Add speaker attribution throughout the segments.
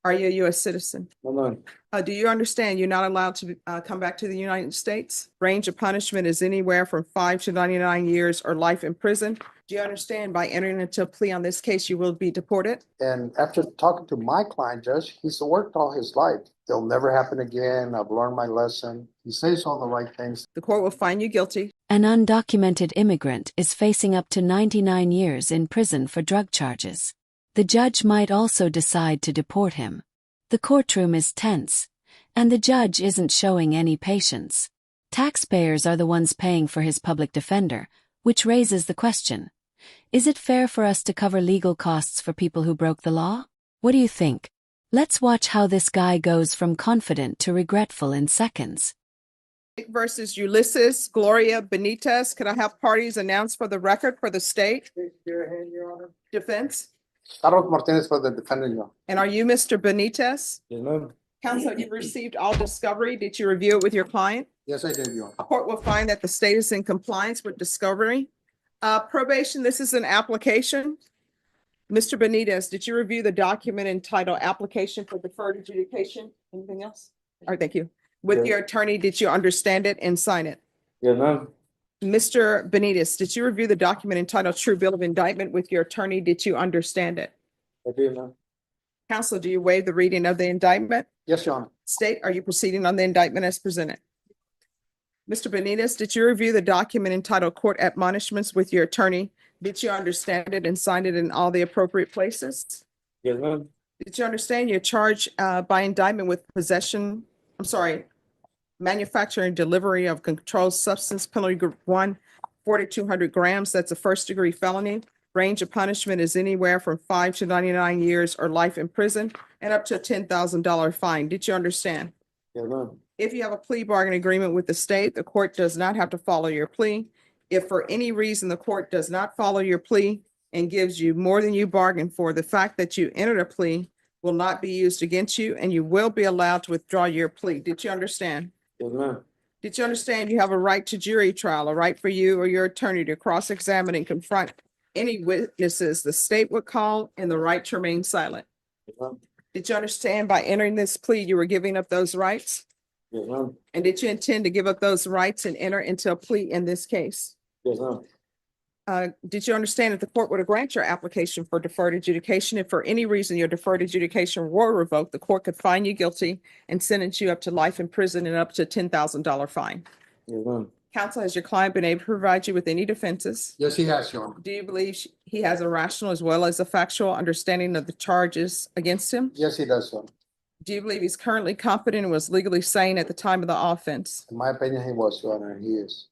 Speaker 1: Are you a U.S. citizen?
Speaker 2: No, ma'am.
Speaker 1: Do you understand you're not allowed to come back to the United States? Range of punishment is anywhere from 5 to 99 years or life in prison. Do you understand by entering into a plea on this case, you will be deported?
Speaker 2: And after talking to my client, Judge, he's worked all his life. It'll never happen again. I've learned my lesson. He says all the right things.
Speaker 1: The court will find you guilty.
Speaker 3: An undocumented immigrant is facing up to 99 years in prison for drug charges. The judge might also decide to deport him. The courtroom is tense, and the judge isn't showing any patience. Taxpayers are the ones paying for his public defender, which raises the question: is it fair for us to cover legal costs for people who broke the law? What do you think? Let's watch how this guy goes from confident to regretful in seconds.
Speaker 1: Versus Ulysses Gloria Benitez. Could I have parties announced for the record for the state?
Speaker 2: Your hand, Your Honor.
Speaker 1: Defense?
Speaker 2: Carlos Martinez for the defendant, Your Honor.
Speaker 1: And are you Mr. Benitez?
Speaker 2: Yes, ma'am.
Speaker 1: Counsel, you received all discovery. Did you review it with your client?
Speaker 2: Yes, I did, Your Honor.
Speaker 1: A court will find that the state is in compliance with discovery. Probation, this is an application. Mr. Benitez, did you review the document entitled Application for Deferred Adjudication? Anything else? All right, thank you. With
Speaker 2: Yes.
Speaker 1: your attorney, did you understand it and sign it?
Speaker 2: Yes, ma'am.
Speaker 1: Mr. Benitez, did you review the document entitled True Bill of Indictment with your attorney? Did you understand it?
Speaker 2: I did, ma'am.
Speaker 1: Counsel, do you waive the reading of the indictment?
Speaker 2: Yes, Your Honor.
Speaker 1: State, are you proceeding on the indictment as presented? Mr. Benitez, did you review the document entitled Court Admonishments with your attorney? Did you understand it and sign it in all the appropriate places?
Speaker 2: Yes, ma'am.
Speaker 1: Did you understand your charge by indictment with manufacture and delivery of controlled substance, penalty group 1, 4,200 grams? That's a first-degree felony. Range of punishment is anywhere from 5 to 99 years or life in prison and up to a $10,000 fine. Did you understand?
Speaker 2: Yes, ma'am.
Speaker 1: If you have a plea bargain agreement with the state, the court does not have to follow your plea. If for any reason the court does not follow your plea and gives you more than you bargained for, the fact that you entered a plea will not be used against you and you will be allowed to withdraw your plea. Did you understand?
Speaker 2: Yes, ma'am.
Speaker 1: Did you understand you have a right to jury trial, a right for you or your attorney to cross-examine and confront any witnesses the state would call, and the right to remain silent?
Speaker 2: Yes, ma'am.
Speaker 1: Did you understand by entering this plea, you were giving up those rights?
Speaker 2: Yes, ma'am.
Speaker 1: And did you intend to give up those rights and enter into a plea in this case?
Speaker 2: Yes, ma'am.
Speaker 1: Did you understand that the court would grant your application for deferred adjudication? If for any reason your deferred adjudication were revoked, the court could find you guilty and sentence you up to life in prison and up to a $10,000 fine.
Speaker 2: Yes, ma'am.
Speaker 1: Counsel, has your client been able to provide you with any defenses?
Speaker 2: Yes, he has, Your Honor.
Speaker 1: Do you believe he has a rational as well as a factual understanding of the charges against him?
Speaker 2: Yes, he does, Your Honor.
Speaker 1: Do you believe he's currently competent and was legally sane at the time of the offense?
Speaker 2: In my opinion, he was, Your Honor, and he is.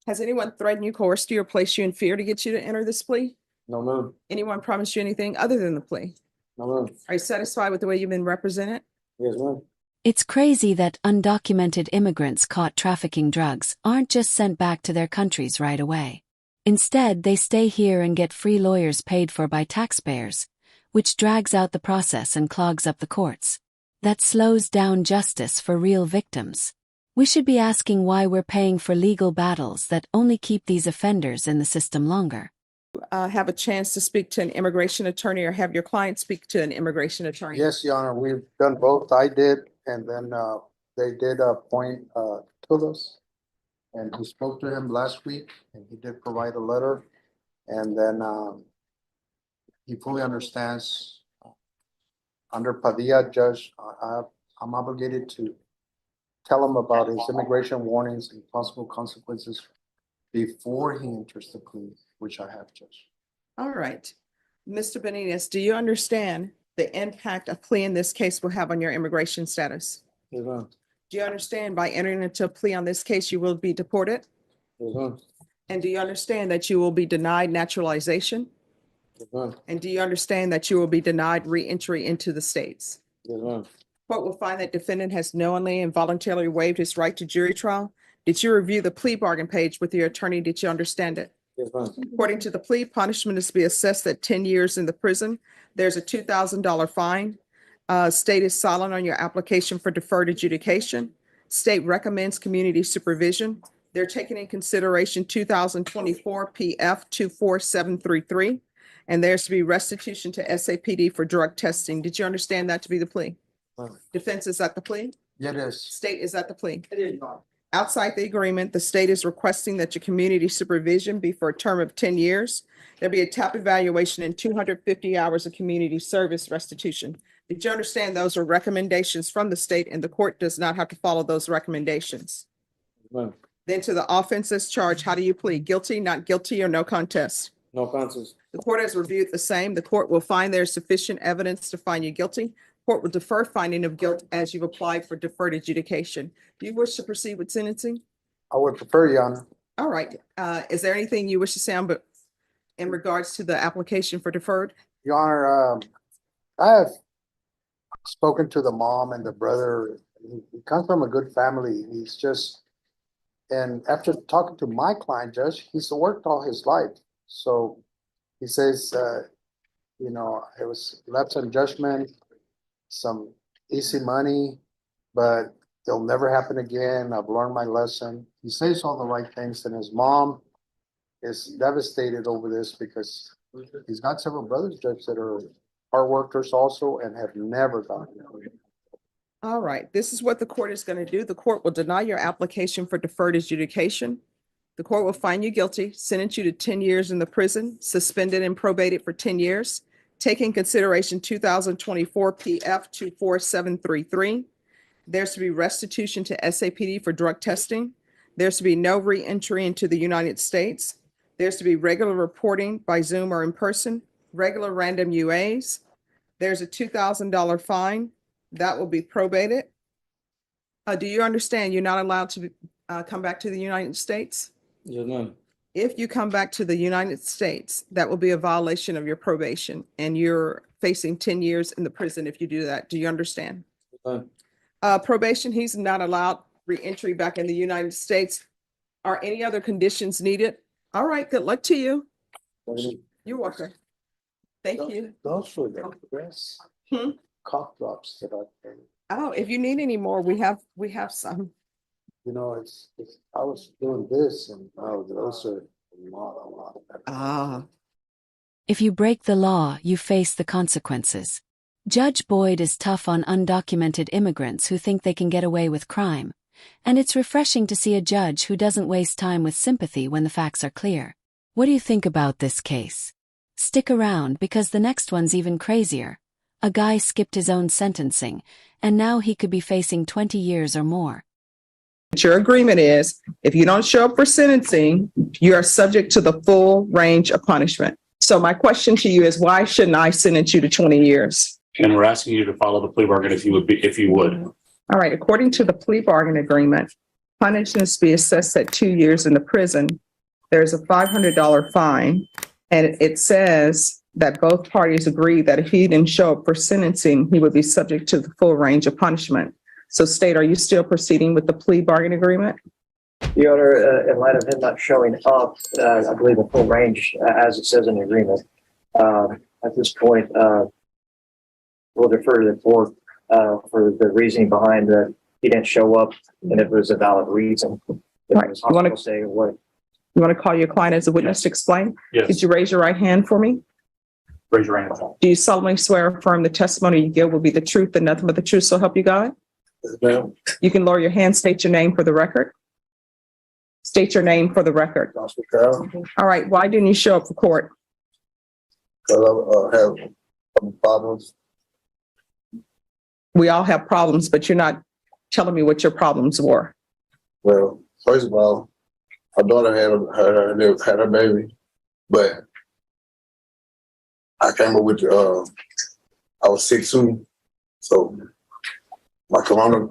Speaker 1: Has anyone threatened you, coerced you, or placed you in fear to get you to enter this plea?
Speaker 2: No, ma'am.
Speaker 1: Anyone promised you anything other than the plea?
Speaker 2: No, ma'am.
Speaker 1: Are you satisfied with the way you've been represented?
Speaker 2: Yes, ma'am.
Speaker 3: It's crazy that undocumented immigrants caught trafficking drugs aren't just sent back to their countries right away. Instead, they stay here and get free lawyers paid for by taxpayers, which drags out the process and clogs up the courts. That slows down justice for real victims. We should be asking why we're paying for legal battles that only keep these offenders in the system longer.
Speaker 1: Have a chance to speak to an immigration attorney or have your client speak to an immigration attorney?
Speaker 2: Yes, Your Honor, we've done both. I did, and then they did appoint Tulos, and he spoke to him last week, and he did provide a letter, and then he fully understands. Under Padilla, Judge, I'm obligated to tell him about his immigration warnings and possible consequences before he enters the plea, which I have, Judge.
Speaker 1: All right. Mr. Benitez, do you understand the impact a plea in this case will have on your immigration status?
Speaker 2: Yes, ma'am.
Speaker 1: Do you understand by entering into a plea on this case, you will be deported?
Speaker 2: Yes, ma'am.
Speaker 1: And do you understand that you will be denied naturalization?
Speaker 2: Yes, ma'am.
Speaker 1: And do you understand that you will be denied re-entry into the states?
Speaker 2: Yes, ma'am.
Speaker 1: Court will find that defendant has knowingly and voluntarily waived his right to jury trial. Did you review the plea bargain page with your attorney? Did you understand it?
Speaker 2: Yes, ma'am.
Speaker 1: According to the plea, punishment is to be assessed at 10 years in the prison. There's a $2,000 fine. State is silent on your application for deferred adjudication. State recommends community supervision. They're taking in consideration 2024 PF 24733. and there's to be restitution to SAPD for drug testing. Did you understand that to be the plea? Defense is at the plea?
Speaker 2: It is.
Speaker 1: State is at the plea?
Speaker 2: It is not.
Speaker 1: Outside the agreement, the state is requesting that your community supervision be for a term of 10 years. There'll be a TAP evaluation and 250 hours of community service restitution. Did you understand those are recommendations from the state and the court does not have to follow those recommendations?
Speaker 4: No,
Speaker 1: Then to the offenses charged, how do you plead? Guilty, not guilty, or no contest?
Speaker 4: no contest.
Speaker 1: The court has reviewed the same. The court will find there is sufficient evidence to find you guilty. Court will defer finding of guilt as you've applied for deferred adjudication. Do you wish to proceed with sentencing?
Speaker 2: I would prefer, Your Honor.
Speaker 1: All right. Is there anything you wish to say but in regards to the application for deferred?
Speaker 2: Your Honor, I have spoken to the mom and the brother. He comes from a good family. He's just, and after talking to my client, Judge, he's worked all his life. So he says, you know, it was lapse in judgment, some easy money, but it'll never happen again. I've learned my lesson. He says all the right things, and his mom is devastated over this because he's got several brothers, Judge, that are hard workers also and have never gotten it.
Speaker 1: All right. This is what the court is going to do. The court will deny your application for deferred adjudication. The court will find you guilty, sentence you to 10 years in the prison, suspended and probated for 10 years. Take in consideration 2024 PF 24733. There's to be restitution to SAPD for drug testing. There's to be no re-entry into the United States. There's to be regular reporting by Zoom or in person, regular random UAs. There's a $2,000 fine that will be probated. Do you understand you're not allowed to come back to the United States?
Speaker 4: Yes, ma'am.
Speaker 1: If you come back to the United States, that will be a violation of your probation and you're facing 10 years in the prison if you do that. Do you understand?
Speaker 4: Yes, ma'am.
Speaker 1: Probation, he's not allowed re-entry back in the United States. Are any other conditions needed? All right, good luck to you. You're welcome. Thank you.
Speaker 2: Those were the best
Speaker 1: Hmm?
Speaker 2: cough drops that I've had.
Speaker 1: Oh, if you need any more, we have some.
Speaker 2: You know, it's, I was doing this and those are a lot.
Speaker 1: Ah,
Speaker 3: If you break the law, you face the consequences. Judge Boyd is tough on undocumented immigrants who think they can get away with crime. And it's refreshing to see a judge who doesn't waste time with sympathy when the facts are clear. What do you think about this case? Stick around because the next one's even crazier. A guy skipped his own sentencing, and now he could be facing 20 years or more.
Speaker 1: your agreement is, if you don't show up for sentencing, you are subject to the full range of punishment. So my question to you is, why shouldn't I sentence you to 20 years?
Speaker 5: And we're asking you to follow the plea bargain if you would.
Speaker 1: All right, according to the plea bargain agreement, punishments be assessed at 2 years in the prison. There's a $500 fine, and it says that both parties agree that if he didn't show up for sentencing, he would be subject to the full range of punishment. So State, are you still proceeding with the plea bargain agreement?
Speaker 6: Your Honor, in light of him not showing up, I believe the full range, as it says in the agreement, at this point, we'll defer to the court for the reasoning behind that he didn't show up and if it was a valid reason.
Speaker 1: Right.
Speaker 6: It was possible to say what.
Speaker 1: You want to call your client as a witness
Speaker 5: Yes.
Speaker 1: to explain?
Speaker 5: Yes.
Speaker 1: Could you raise your right hand for me?
Speaker 5: Raise your hand.
Speaker 1: Do you solemnly swear or affirm the testimony you give will be the truth and nothing but the truth, so help you God?
Speaker 2: Ma'am.
Speaker 1: You can lower your hand, state your name for the record. State your name for the record.
Speaker 2: Gospel Carol,
Speaker 1: All right, why didn't you show up for court?
Speaker 2: because I have some problems.
Speaker 1: We all have problems, but you're not telling me what your problems were.
Speaker 2: Well, first of all, my daughter had a baby, but I came up with I was sick soon, so my corona.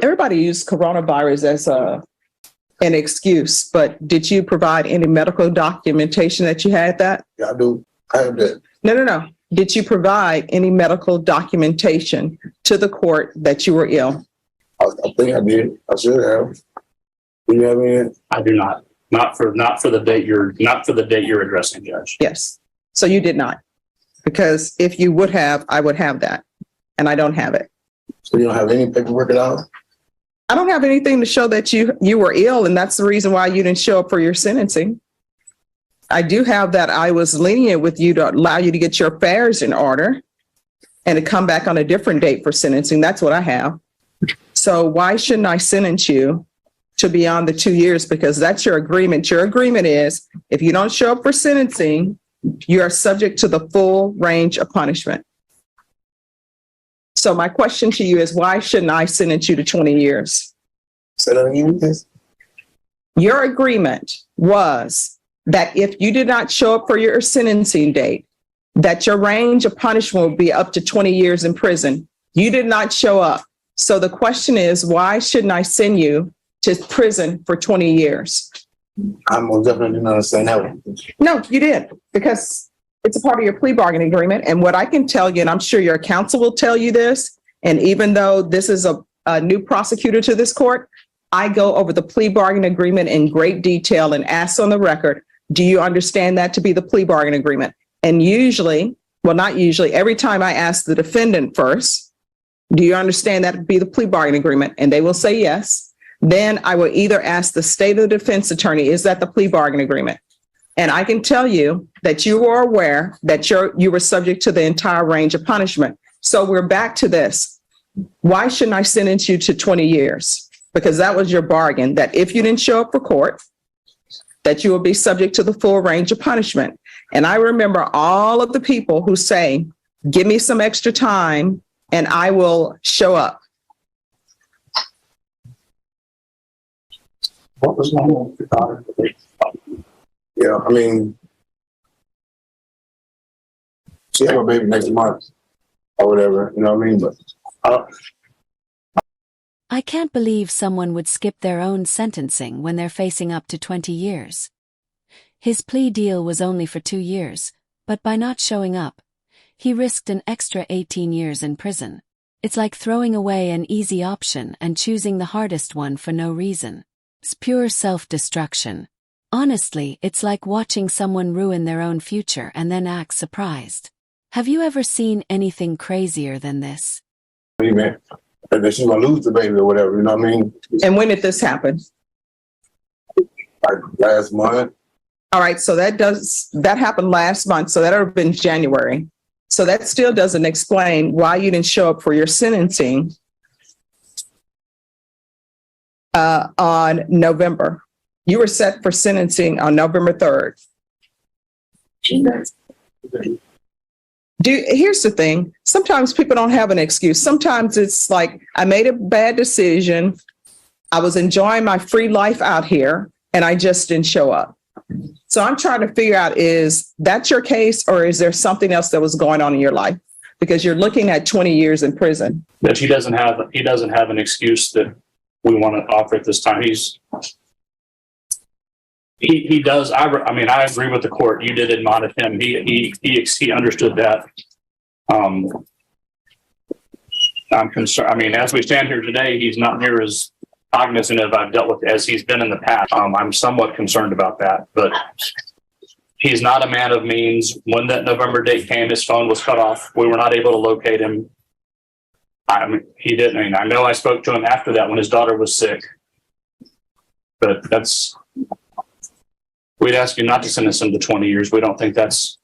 Speaker 1: Everybody used coronavirus as an excuse, but did you provide any medical documentation that you had that?
Speaker 2: Yeah, I do. I have that.
Speaker 1: No. Did you provide any medical documentation to the court that you were ill?
Speaker 2: I think I did. I should have. Do you have any?
Speaker 5: I do not. Not for the date you're addressing, Judge.
Speaker 1: Yes. So you did not. Because if you would have, I would have that. And I don't have it.
Speaker 2: So you don't have any paperwork at all?
Speaker 1: I don't have anything to show that you were ill, and that's the reason why you didn't show up for your sentencing. I do have that I was lenient with you to allow you to get your affairs in order and to come back on a different date for sentencing. That's what I have. So why shouldn't I sentence you to beyond the 2 years? Because that's your agreement. Your agreement is if you don't show up for sentencing, you are subject to the full range of punishment. So my question to you is, why shouldn't I sentence you to 20 years?
Speaker 4: Say that again, please.
Speaker 1: Your agreement was that if you did not show up for your sentencing date, that your range of punishment would be up to 20 years in prison. You did not show up. So the question is, why shouldn't I send you to prison for 20 years?
Speaker 4: I'm most definitely not saying that one.
Speaker 1: No, you did, because it's a part of your plea bargaining agreement. And what I can tell you, and I'm sure your counsel will tell you this, and even though this is a new prosecutor to this court, I go over the plea bargaining agreement in great detail and ask on the record, do you understand that to be the plea bargaining agreement? And usually, well, not usually, every time I ask the defendant first, do you understand that to be the plea bargaining agreement? And they will say yes. Then I will either ask the state of the defense attorney, is that the plea bargaining agreement? And I can tell you that you were aware that you were subject to the entire range of punishment. So we're back to this. Why shouldn't I sentence you to 20 years? Because that was your bargain, that if you didn't show up for court, that you will be subject to the full range of punishment. And I remember all of the people who say, give me some extra time and I will show up.
Speaker 4: What was going on with your daughter? Yeah, I mean, she have a baby next month or whatever, you know what I mean? But
Speaker 3: I can't believe someone would skip their own sentencing when they're facing up to 20 years. His plea deal was only for 2 years, but by not showing up, he risked an extra 18 years in prison. It's like throwing away an easy option and choosing the hardest one for no reason. It's pure self-destruction. Honestly, it's like watching someone ruin their own future and then act surprised. Have you ever seen anything crazier than this?
Speaker 4: what do you mean? That she's gonna lose the baby or whatever, you know what I mean?
Speaker 1: And when did this happen?
Speaker 4: Like last month.
Speaker 1: All right, so that happened last month, so that would have been January. So that still doesn't explain why you didn't show up for your sentencing on November. You were set for sentencing on November 3rd. Here's the thing. Sometimes people don't have an excuse. Sometimes it's like, I made a bad decision. I was enjoying my free life out here, and I just didn't show up. So I'm trying to figure out, is that your case, or is there something else that was going on in your life? Because you're looking at 20 years in prison.
Speaker 5: That he doesn't have an excuse that we want to offer at this time. He does. I agree with the court. You did admonish him. He understood that. I'm concerned. I mean, as we stand here today, he's not near as cognizant of I've dealt with as he's been in the past. I'm somewhat concerned about that, but he's not a man of means. When that November date came, his phone was cut off. We were not able to locate him. I mean, he didn't. I mean, I know I spoke to him after that when his daughter was sick, but we'd ask you not to sentence him to 20 years. We don't think that's,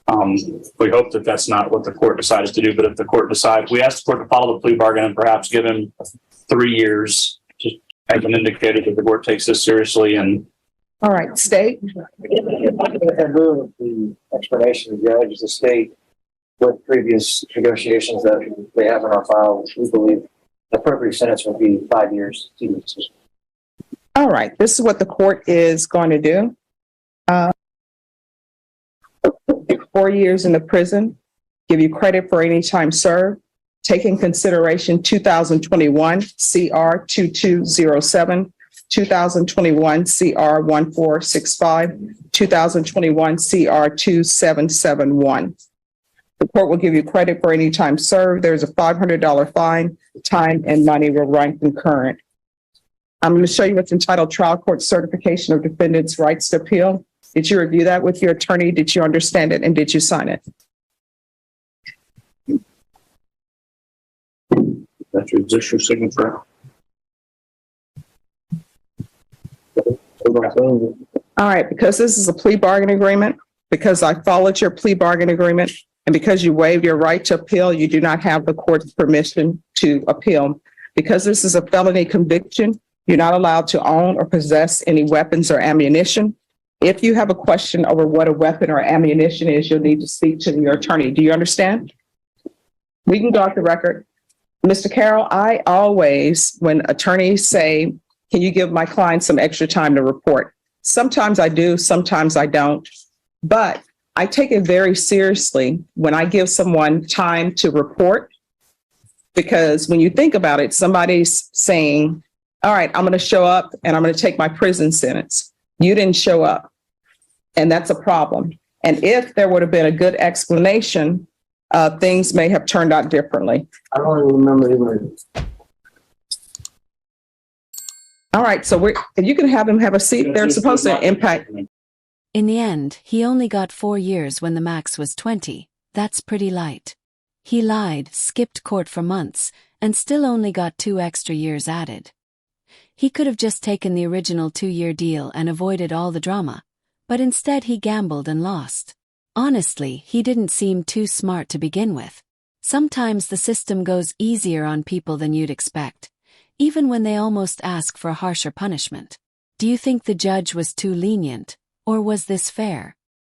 Speaker 5: we hope that that's not what the court decides to do, but if the court decides, we ask the court to follow the plea bargain and perhaps give him 3 years to have an indicator that the court takes this seriously. And
Speaker 1: all right, state.
Speaker 6: In lieu of the explanation of the judge, the state, with previous negotiations that they have in our file, we believe the appropriate sentence would be 5 years.
Speaker 1: All right, this is what the court is going to do. 4 years in the prison, give you credit for any time served, take in consideration 2021 CR 2207, 2021 CR 1465, 2021 CR 2771. The court will give you credit for any time served. There's a $500 fine. Time and money will run concurrent. I'm going to show you what's entitled Trial Court Certification of Defendant's Rights to Appeal. Did you review that with your attorney? Did you understand it? And did you sign it?
Speaker 5: that's your signature.
Speaker 1: All right, because this is a plea bargain agreement, because I followed your plea bargain agreement, and because you waived your right to appeal, you do not have the court's permission to appeal. Because this is a felony conviction, you're not allowed to own or possess any weapons or ammunition. If you have a question over what a weapon or ammunition is, you'll need to speak to your attorney. Do you understand? We can go off the record. Mr. Carroll, I always, when attorneys say, can you give my client some extra time to report? Sometimes I do, sometimes I don't. But I take it very seriously when I give someone time to report, because when you think about it, somebody's saying, all right, I'm going to show up and I'm going to take my prison sentence. You didn't show up. And that's a problem. And if there would have been a good explanation, things may have turned out differently.
Speaker 4: I don't even remember even.
Speaker 1: All right, so you can have them have a seat. They're supposed to impact.
Speaker 3: In the end, he only got 4 years when the max was 20. That's pretty light. He lied, skipped court for months, and still only got 2 extra years added. He could have just taken the original 2-year deal and avoided all the drama, but instead he gambled and lost. Honestly, he didn't seem too smart to begin with. Sometimes the system goes easier on people than you'd expect, even when they almost ask for a harsher punishment. Do you think the judge was too lenient, or was this fair?